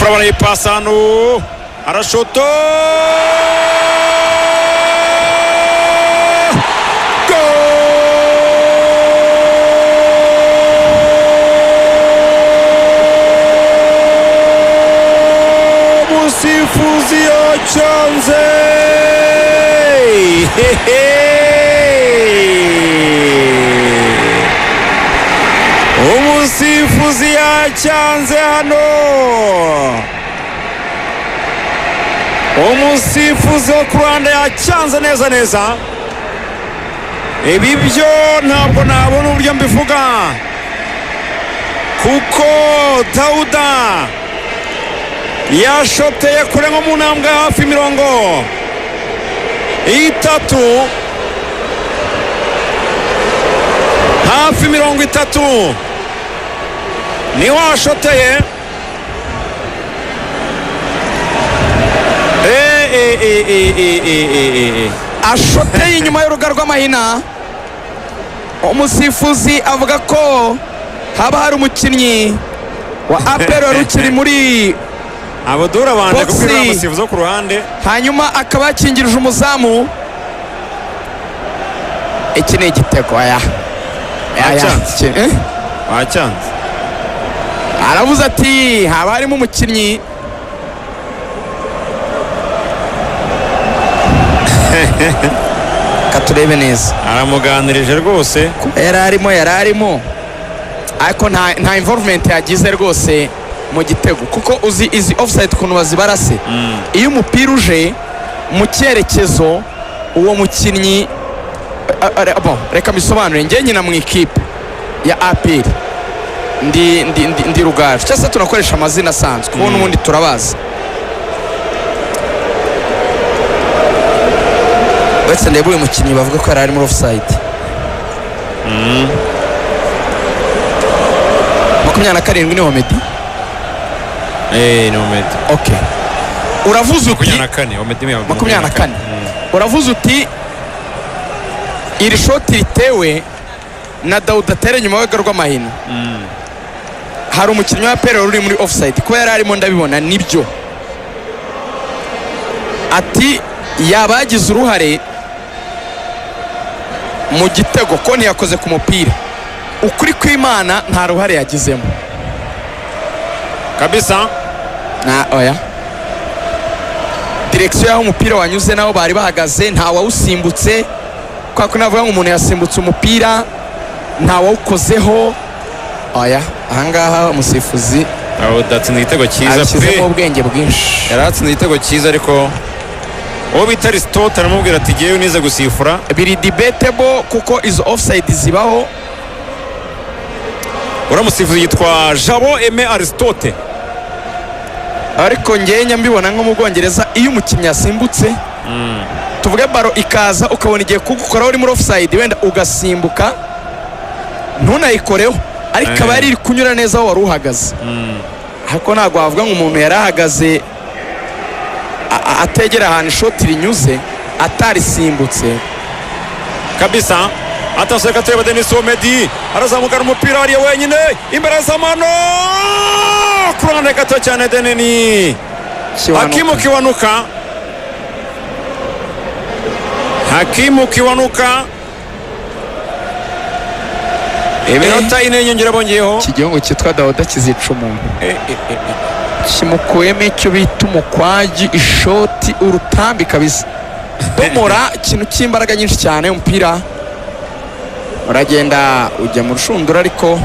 Kufra barayipasa hano arashoto musifuzi yacyanze umusifuzi yacyanze hano umusifuzi wo ku ruhande yacyanze neza neza ibi byo ntabwo nabona uburyo mbivuga kuko Dauda yashoteye kure nko mu ntambwe hafi 30 hafi 30 niho ashoteye ashoteye inyuma y'uruga rw'amahina. Umusifuzi avuga ko haba hari umukinnyi wa APR wari ukiri muri Abdura bande kubwira umusifuzi wo ku ruhande, hanyuma akaba yakingirije umuzamu. Iki ni igitego wacyanze aravuze ati haba harimo umukinnyi katurebe neza, aramuganirije rwose yari arimo ariko nta involvement yagize rwose mu gitego, kuko uzi izi offside ukuntu bazibarase. Iyo umupira uje mu cyerekezo uwo mukinnyi reka misobanure, njye nyina mu ikipe ya APR ndi Rugaju, cyangwa se tunakoresha amazina asanzwe kuko n'ubundi turabazi. Wese ndebe uyu mukinnyi bavuga ko yari ari muri offside 27 ni Omedi. Ni Omedi. Okay, uravuze uti 24 uravuze uti iri shoti ritewe na Dauda tere nyuma y'uruga rw'amahina. Hari umukinnyi wa APR uri muri offside kuko yari arimo ndabibona nibyo. Ati yabagize uruhare mu gitego ko ntiyakoze ku mupira, ukuri kw'Imana nta ruhare yagizemo kabisa. Oya, direksiyo y'aho umupira wanyuze naho bari bahagaze nta wawusimbutse, kwa ko navuga ngo umuntu yasimbutse umupira nta wawukozeho. Oya, ahangaha umusifuzi atsinze igitego cyiza pe, ashyizemo ubwenge bwinshi. yari atsinze igitego cyiza, ariko uwo bita Aristote aramubwira ati ngewe nize gusifura. Biri debatable kuko izo offside zibaho. Uramusifuzi yitwa Jabo Aime Aristote, ariko ngenya mbibona nko mu Bwongereza iyo umukinnyi yasimbutse tuvuge baro ikaza ukabona igiye kugukoraho uri muri offside, wenda ugasimbuka ntunayikoreho, ariko ikaba yari iri kunyura neza aho wari uhagaze. Ariko ntabwo wavuga ngo umuntu yari ahagaze ategera ahantu ishoti rinyuze atarisimbutse kabisa. Atashaka tureba Denis Omedi arazamukana umupira hariya wenyine imbere z'amano kurande gato cyane Deneni Hakimu Kiwanuka iminota ine y'inyongera bongeyeho. Iki gihugu cyitwa Dauda kizica umuntu, kimukuyemo icyo bita umukwaji, ishoti, urutambi kabisa. Domora ikintu cy'imbaraga nyinshi cyane, umupira uragenda ujya mu rushundura ariko